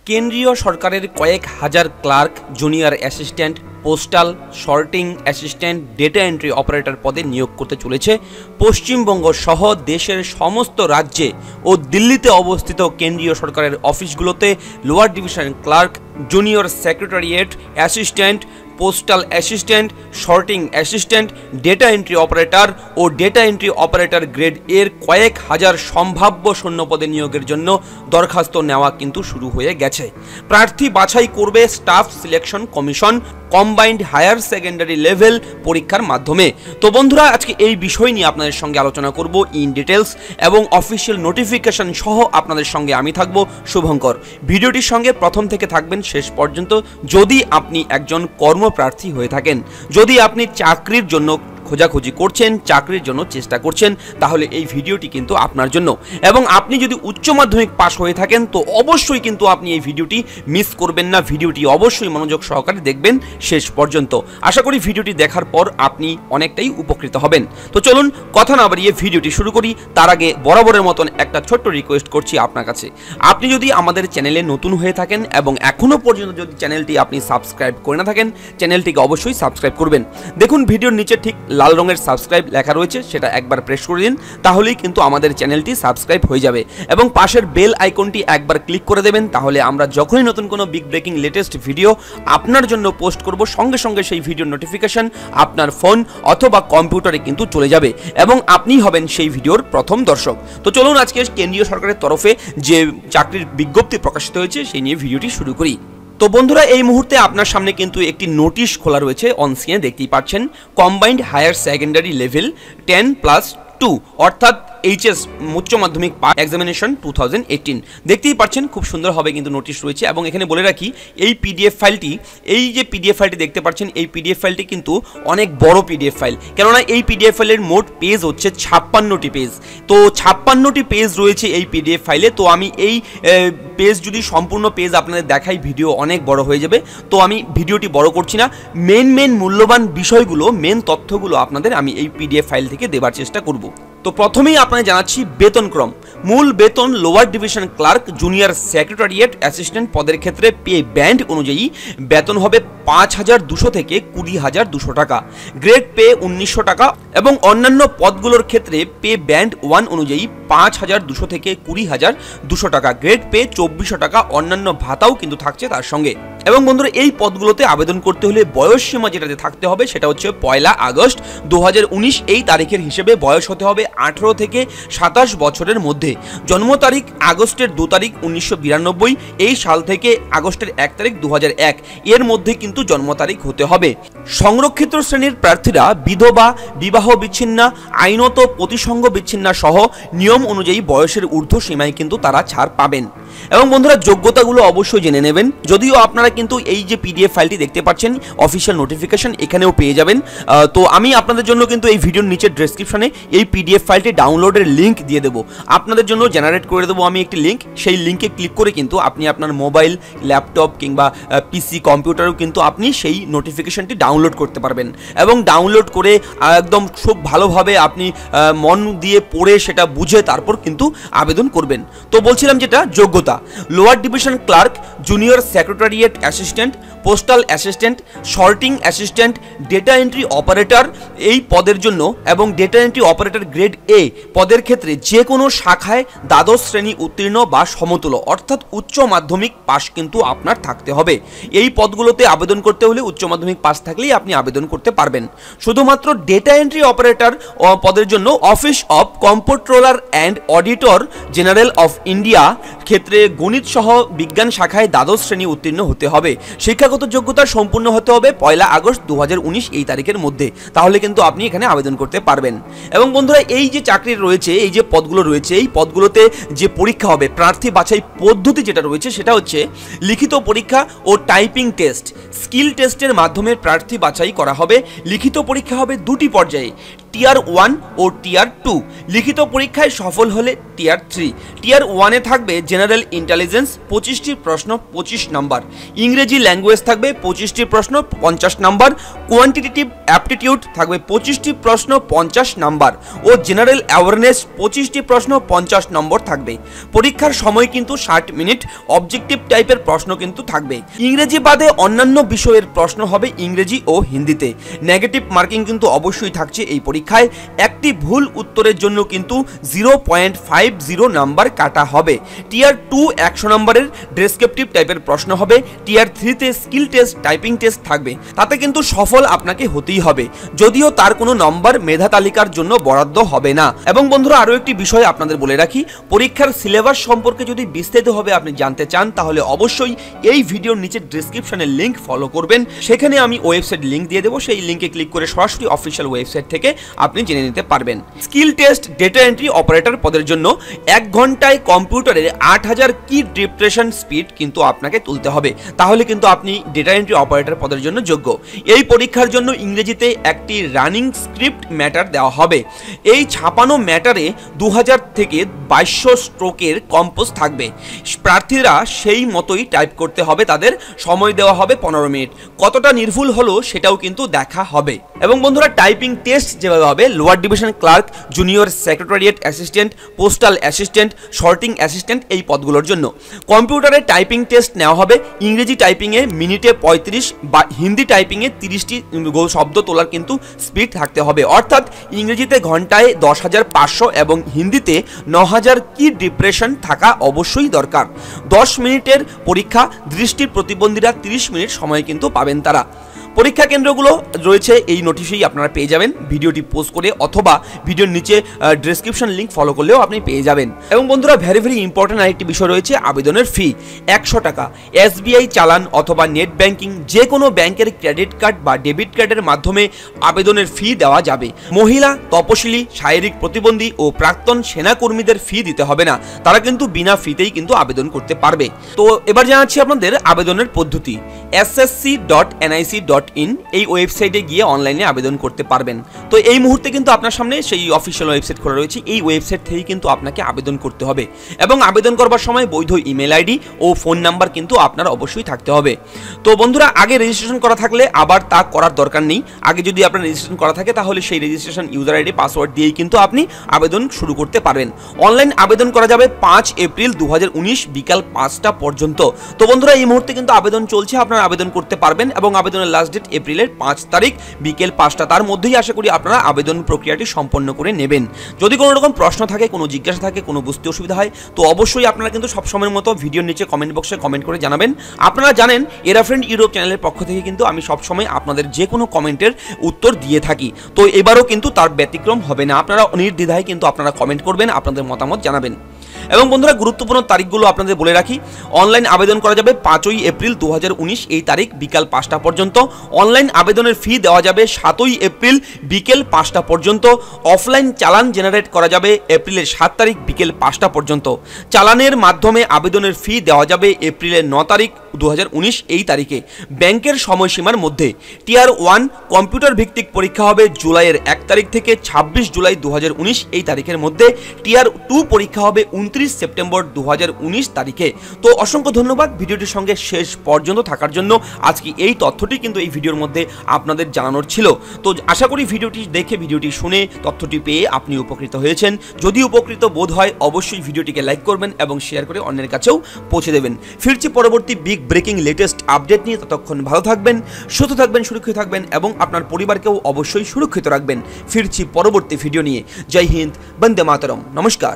কেন্দ্রীয় সরকারের কয়েক হাজার clerk, junior assistant, postal, sorting assistant, data entry operator পদে নিয়োগ করতে চলেছে পশ্চিমবঙ্গ সহ দেশের সমস্ত রাজ্যে ও দিল্লিতে অবস্থিত কেন্দ্রীয় সরকারের অফিসগুলোতে lower division clerk, junior secretariat assistant, postal assistant, sorting assistant, data entry operator ও ডেটা এন্ট্রি অপারেটর গ্রেড এর কয়েক হাজার সম্ভাব্য শূন্যপদে নিয়োগের জন্য দরখাস্ত নেওয়া কিন্তু শুরু হয়ে গেছে। প্রার্থী বাছাই করবে staff selection commission combined higher secondary level পরীক্ষার মাধ্যমে। তো বন্ধুরা, আজকে এই বিষয় নিয়ে আপনাদের সঙ্গে আলোচনা করব ইন ডিটেলস এবং অফিসিয়াল নোটিফিকেশন সহ আপনাদের সঙ্গে আমি থাকব শুভঙ্কর। ভিডিওটির সঙ্গে প্রথম থেকে থাকবেন শেষ পর্যন্ত যদি আপনি একজন কর্মপ্রার্থী হয়ে থাকেন, যদি আপনি চাকরির জন্য খোঁজাখুঁজি করছেন, চাকরির জন্য চেষ্টা করছেন, তাহলে এই ভিডিওটি কিন্তু আপনার জন্য। এবং আপনি যদি উচ্চ মাধ্যমিক পাশ হয়ে থাকেন তো অবশ্যই কিন্তু আপনি এই ভিডিওটি মিস করবেন না, ভিডিওটি অবশ্যই মনোযোগ সহকারে দেখবেন শেষ পর্যন্ত। আশা করি ভিডিওটি দেখার পর আপনি অনেকটাই উপকৃত হবেন। তো চলুন কথা না বাড়িয়ে ভিডিওটি শুরু করি। তার আগে বরাবরের মতন একটা ছোট্ট রিকোয়েস্ট করছি আপনার কাছে, আপনি যদি আমাদের চ্যানেলে নতুন হয়ে থাকেন এবং এখনও পর্যন্ত যদি চ্যানেলটি আপনি সাবস্ক্রাইব করে না থাকেন, চ্যানেলটিকে অবশ্যই সাবস্ক্রাইব করবেন। দেখুন ভিডিওর নিচে ঠিক লাল রঙের সাবস্ক্রাইব লেখা রয়েছে, সেটা একবার প্রেস করে দিন, তাহলেই কিন্তু আমাদের চ্যানেলটি সাবস্ক্রাইব হয়ে যাবে। এবং পাশের বেল আইকনটি একবার ক্লিক করে দেবেন, তাহলে আমরা যখনই নতুন কোনো বিগ ব্রেকিং লেটেস্ট ভিডিও আপনার জন্য পোস্ট করব সঙ্গে সঙ্গে সেই ভিডিওর নোটিফিকেশন আপনার ফোন অথবা কম্পিউটারে কিন্তু চলে যাবে এবং আপনি হবেন সেই ভিডিওর প্রথম দর্শক। তো চলুন আজকে কেন্দ্রীয় সরকারের তরফে যে চাকরির বিজ্ঞপ্তি প্রকাশিত হয়েছে সেই নিয়ে ভিডিওটি শুরু করি। তো বন্ধুরা, এই মুহূর্তে আপনার সামনে কিন্তু একটি নোটিশ খোলা রয়েছে অন স্ক্রিনে, দেখতেই পাচ্ছেন কম্বাইন্ড হায়ার সেকেন্ডারি লেভেল 10+2 অর্থাৎ এইচএস উচ্চ মাধ্যমিক পাস এক্সামিনেশন 2018 দেখতেই পাচ্ছেন, খুব সুন্দরভাবে কিন্তু নোটিশ রয়েছে। এবং এখানে বলে রাখি, এই পিডিএফ ফাইলটি, এই যে পিডিএফ ফাইলটি দেখতে পাচ্ছেন, এই পিডিএফ ফাইলটি কিন্তু অনেক বড় পিডিএফ ফাইল, কেননা এই পিডিএফ ফাইলের মোট পেজ হচ্ছে 56টি পেজ। তো 56টি পেজ রয়েছে এই পিডিএফ ফাইলে। তো আমি এই পেজ যদি সম্পূর্ণ পেজ আপনাদের দেখাই, ভিডিও অনেক বড় হয়ে যাবে, তো আমি ভিডিওটি বড় করছি না। মেন মূল্যবান বিষয়গুলো, মেন তথ্যগুলো আপনাদের আমি এই পিডিএফ ফাইল থেকে দেবার চেষ্টা করব। তো প্রথমেই আপনাদের জানাচ্ছি বেতনক্রম। মূল বেতন lower division clerk, junior secretariat assistant পদের ক্ষেত্রে পে ব্যান্ড অনুযায়ী বেতন হবে 5,200 থেকে 20,200 টাকা, গ্রেড পে 1,900 টাকা এবং অন্যান্য পদগুলোর ক্ষেত্রে পে ব্যান্ড 1 অনুযায়ী 5,200 থেকে 20,200 টাকা, গ্রেড পে 2,400 টাকা, অন্যান্য ভাতাও কিন্তু থাকছে তার সঙ্গে। এবং বন্ধুরা, এই পদগুলোতে আবেদন করতে হলে বয়সসীমা যেটাতে থাকতে হবে সেটা হচ্ছে 1 আগস্ট 2019 এই তারিখের হিসেবে বয়স হতে হবে 18 থেকে 27 বছরের মধ্যে। জন্ম তারিখ আগস্টের 2 তারিখ 1992 এই সাল থেকে আগস্টের 1 তারিখ 2001 এর মধ্যে কিন্তু জন্ম তারিখ হতে হবে। সংরক্ষিত শ্রেণীর প্রার্থীরা বিধবা, বিবাহ বিচ্ছিন্না, আইনত প্রতিসঙ্গ বিচ্ছিন্না সহ নিয়ম অনুযায়ী বয়সের ঊর্ধ্ব সীমায় কিন্তু তারা ছাড় পাবেন। এবং বন্ধুরা, যোগ্যতাগুলো অবশ্যই জেনে নেবেন। যদিও আপনারা কিন্তু এই যে পিডিএফ ফাইলটি দেখতে পাচ্ছেন, অফিসিয়াল নোটিফিকেশন এখানেও পেয়ে যাবেন। তো আমি আপনাদের জন্য কিন্তু এই ভিডিওর নিচের ডেসক্রিপশনে এই পিডিএফ ফাইলটি ডাউনলোডের লিঙ্ক দিয়ে দেবো, আপনাদের জন্য জেনারেট করে দেবো আমি একটি লিঙ্ক। সেই লিঙ্কে ক্লিক করে কিন্তু আপনি আপনার মোবাইল, ল্যাপটপ কিংবা পিসি, কম্পিউটারেও কিন্তু আপনি সেই নোটিফিকেশনটি ডাউনলোড করতে পারবেন। এবং ডাউনলোড করে একদম খুব ভালোভাবে আপনি মন দিয়ে পড়ে সেটা বুঝে তারপর কিন্তু আবেদন করবেন। তো বলছিলাম যেটা যোগ্যতা, lower division clerk, junior secretariat assistant, postal assistant, sorting assistant, data entry operator এই পদের জন্য এবং data entry operator grade A পদের ক্ষেত্রে যে কোনো শাখায় দ্বাদশ শ্রেণী উত্তীর্ণ বা সমতুল্য অর্থাৎ উচ্চ মাধ্যমিক পাস কিন্তু আপনার থাকতে হবে। এই পদগুলোতে আবেদন করতে হলে উচ্চ মাধ্যমিক পাস থাকলেই আপনি আবেদন করতে পারবেন। শুধুমাত্র ডেটা এন্ট্রি অপারেটর পদের জন্য office of comptroller and auditor general of India ক্ষেত্রে গণিত সহ বিজ্ঞান শাখায় দ্বাদশ শ্রেণী উত্তীর্ণ হতে হবে। শিক্ষাগত যোগ্যতা সম্পূর্ণ হতে হবে 1 আগস্ট 2019 এই তারিখের মধ্যে, তাহলে কিন্তু আপনি এখানে আবেদন করতে পারবেন। এবং বন্ধুরা, এই যে চাকরির রয়েছে, এই যে পদগুলো রয়েছে, এই পদগুলোতে যে পরীক্ষা হবে, প্রার্থী বাছাই পদ্ধতি যেটা রয়েছে সেটা হচ্ছে লিখিত পরীক্ষা ও টাইপিং টেস্ট। স্কিল টেস্টের মাধ্যমে প্রার্থী বাছাই করা হবে। লিখিত পরীক্ষা হবে 2টি পর্যায়ে, টিয়ার 1 ও টিয়ার 2। লিখিত পরীক্ষায় সফল হলে টিয়ার 3। টিয়ার 1-এ থাকবে জেনারেল ইন্টেলিজেন্স 25টি প্রশ্ন 25 নম্বর, ইংরেজি ল্যাঙ্গুয়েজ থাকবে 25টি প্রশ্ন 50 নম্বর, কোয়ান্টিটেটিভ অ্যাপটিটিউড থাকবে 25টি প্রশ্ন 50 নম্বর ও জেনারেল অ্যাওয়ারনেস 25টি প্রশ্ন 50 নম্বর থাকবে। পরীক্ষার সময় কিন্তু 60 মিনিট। অবজেক্টিভ টাইপের প্রশ্ন কিন্তু থাকবে। ইংরেজি বাদে অন্যান্য বিষয়ের প্রশ্ন হবে ইংরেজি ও হিন্দিতে। নেগেটিভ মার্কিং কিন্তু অবশ্যই থাকছে এই পরীক্ষায়। একটি ভুল উত্তরের জন্য কিন্তু 0.50 নাম্বার কাটা হবে। টিয়ার 2 100 নম্বরের ডেসক্রিপটিভ টাইপের প্রশ্ন হবে। টিয়ার 3-তে স্কিল টেস্ট, টাইপিং টেস্ট থাকবে। তাতে কিন্তু সফল আপনাকে হতেই হবে, যদিও তার কোনো নম্বর মেধা তালিকার জন্য বরাদ্দ হবে না। এবং বন্ধুরা, আরও একটি বিষয় আপনাদের বলে রাখি, পরীক্ষার সিলেবাস সম্পর্কে যদি বিস্তারিতভাবে আপনি জানতে চান তাহলে অবশ্যই এই ভিডিওর নিচে ডেসক্রিপশনের লিঙ্ক ফলো করবেন। সেখানে আমি ওয়েবসাইট লিঙ্ক দিয়ে দেবো, সেই লিঙ্কে ক্লিক করে সরাসরি অফিসিয়াল ওয়েবসাইট থেকে আপনি জেনে নিতে পারবেন। Skill test data entry operator পদের জন্য 1 ঘন্টায় কম্পিউটারের 8000 কি ডিপ্রেশন স্পিড কিন্তু আপনাকে তুলতে হবে, তাহলে কিন্তু আপনি ডেটা এন্ট্রি অপারেটর পদের জন্য যোগ্য। এই পরীক্ষার জন্য ইংরেজিতে একটি রানিং স্ক্রিপ্ট ম্যাটার দেওয়া হবে। এই ছাপানো ম্যাটারে 2000 থেকে 2200 স্ট্রোকের কম্পোজ থাকবে। প্রার্থীরা সেই মতোই টাইপ করতে হবে, তাদের সময় দেওয়া হবে 15 মিনিট। কতটা নির্ভুল হলো সেটাও কিন্তু দেখা হবে। এবং বন্ধুরা, টাইপিং টেস্ট যেভাবে হবে, lower division clerk, junior secretariat assistant, postal assistant, sorting assistant এই পদগুলোর জন্য কম্পিউটারে টাইপিং টেস্ট নেওয়া হবে। ইংরেজি টাইপিংয়ে মিনিটে 35 বা হিন্দি টাইপিংয়ে 30টি শব্দ তোলার কিন্তু স্পিড থাকতে হবে, অর্থাৎ ইংরেজিতে ঘন্টায় 10,500 এবং হিন্দিতে 9000 কি ডিপ্রেশন থাকা অবশ্যই দরকার। 10 মিনিটের পরীক্ষা। দৃষ্টির প্রতিবন্ধীরা 30 মিনিট সময় কিন্তু পাবেন তারা। পরীক্ষা কেন্দ্রগুলো রয়েছে এই নোটিশেই আপনারা পেয়ে যাবেন, ভিডিওটি পোস্ট করে অথবা ভিডিওর নিচে ডেসক্রিপশন লিঙ্ক ফলো করলেও আপনি পেয়ে যাবেন। এবং বন্ধুরা, ভেরি ইম্পর্টেন্ট আরেকটি বিষয় রয়েছে, আবেদনের ফি 100 টাকা। SBI চালান অথবা নেট ব্যাংকিং যে কোনো ব্যাংকের ক্রেডিট কার্ড বা ডেবিট কার্ডের মাধ্যমে আবেদনের ফি দেওয়া যাবে। মহিলা, তপশিলি, শারীরিক প্রতিবন্ধী ও প্রাক্তন সেনাকর্মীদের ফি দিতে হবে না, তারা কিন্তু বিনা ফিতেই কিন্তু আবেদন করতে পারবে। তো এবার জানাচ্ছি আপনাদের আবেদনের পদ্ধতি। ssc.nic.in এই ওয়েবসাইটে গিয়ে অনলাইনে আবেদন করতে পারবেন। তো এই মুহূর্তে কিন্তু আপনার সামনে সেই অফিসিয়াল ওয়েবসাইট খোলা রয়েছে। এই ওয়েবসাইট থেকেই কিন্তু আপনাকে আবেদন করতে হবে এবং আবেদন করবার সময় বৈধ ইমেল আইডি ও ফোন নাম্বার কিন্তু আপনার অবশ্যই থাকতে হবে। তো বন্ধুরা, আগে রেজিস্ট্রেশন করা থাকলে আবার তা করার দরকার নেই। আগে যদি আপনার রেজিস্ট্রেশন করা থাকে তাহলে সেই রেজিস্ট্রেশন ইউজার আইডি পাসওয়ার্ড দিয়েই কিন্তু আপনি আবেদন শুরু করতে পারবেন। অনলাইন আবেদন করা যাবে 5 এপ্রিল 2019 বিকাল 5টা পর্যন্ত। তো বন্ধুরা, এই মুহূর্তে কিন্তু আবেদন চলছে, আপনারা আবেদন করতে পারবেন এবং আবেদনের লাস্ট ডেট এপ্রিলের 5 তারিখ বিকেল 5টা। তার মধ্যেই আশা করি আপনারা আবেদন প্রক্রিয়াটি সম্পন্ন করে নেবেন। যদি কোনো রকম প্রশ্ন থাকে, কোনো জিজ্ঞাসা থাকে, কোনো বুঝতে অসুবিধা হয়, তো অবশ্যই আপনারা কিন্তু সবসময়ের মতো ভিডিওর নিচে কমেন্ট বক্সে কমেন্ট করে জানাবেন। আপনারা জানেন এরাফ্রেন্ড ইউরোপ চ্যানেলের পক্ষ থেকে কিন্তু আমি সবসময় আপনাদের যে কোনো কমেন্টের উত্তর দিয়ে থাকি। তো এবারও কিন্তু তার ব্যতিক্রম হবে না। আপনারা নির্দ্বিধায় কিন্তু আপনারা কমেন্ট করবেন, আপনাদের মতামত জানাবেন। এবং বন্ধুরা, গুরুত্বপূর্ণ তারিখগুলো আপনাদের বলে রাখি। অনলাইন আবেদন করা যাবে 5 এপ্রিল 2019 এই তারিখ বিকাল 5টা পর্যন্ত। অনলাইন আবেদনের ফি দেওয়া যাবে 7 এপ্রিল বিকেল 5টা পর্যন্ত। অফলাইন চালান জেনারেট করা যাবে এপ্রিলের 7 তারিখ বিকেল 5টা পর্যন্ত। চালানের মাধ্যমে আবেদনের ফি দেওয়া যাবে এপ্রিলের 9 তারিখ 2019 এই তারিখে ব্যাংকের সময়সীমার মধ্যে। টিয়ার 1 কম্পিউটার ভিত্তিক পরীক্ষা হবে জুলাইয়ের 1 তারিখ থেকে 26 জুলাই 2019 এই তারিখের মধ্যে। টিয়ার 2 পরীক্ষা হবে 29 সেপ্টেম্বর 2019 তারিখে। তো অসংখ্য ধন্যবাদ ভিডিওটির সঙ্গে শেষ পর্যন্ত থাকার জন্য। আজকে এই তথ্যটি কিন্তু এই ভিডিওর মধ্যে আপনাদের জানানোর ছিল। তো আশা করি ভিডিওটি দেখে, ভিডিওটি শুনে, তথ্যটি পেয়ে আপনি উপকৃত হয়েছেন। যদি উপকৃত বোধ হয় অবশ্যই ভিডিওটিকে লাইক করবেন এবং শেয়ার করে অন্যের কাছেও পৌঁছে দেবেন। ফিরছি পরবর্তী বিগ ব্রেকিং লেটেস্ট আপডেট নিয়ে। ততক্ষণ ভালো থাকবেন, সুস্থ থাকবেন, সুরক্ষিত থাকবেন এবং আপনার পরিবারকেও অবশ্যই সুরক্ষিত রাখবেন। ফিরছি পরবর্তী ভিডিও নিয়ে। জয় হিন্দ, বন্দে মাতরম, নমস্কার।